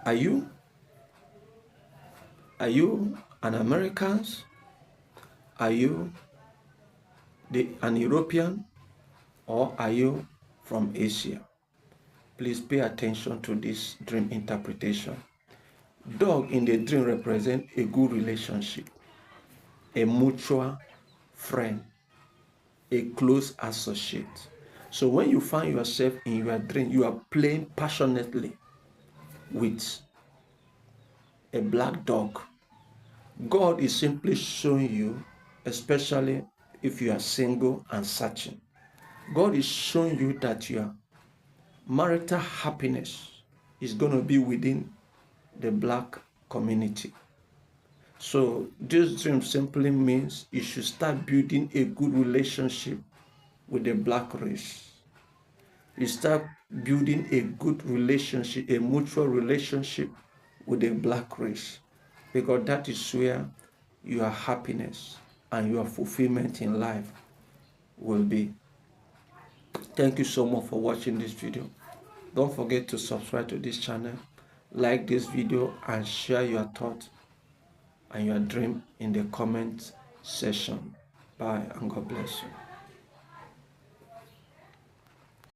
Are you an American? Are you an European? Or are you from Asia? Please pay attention to this dream interpretation. Dog in the dream represent a good relationship, a mutual friend, a close associate. So when you find yourself in your dream, you are playing passionately with a black dog. God is simply showing you, especially if you are single and searching, God is showing you that your marital happiness is going to be within the black community. So this dream simply means you should start building a good relationship with the black race. You start building a good relationship, a mutual relationship with the black race, because that is where your happiness and your fulfillment in life will be. Thank you so much for watching this video. Don't forget to subscribe to this channel, like this video, and share your thoughts and your dream in the comment section. Bye and God bless you.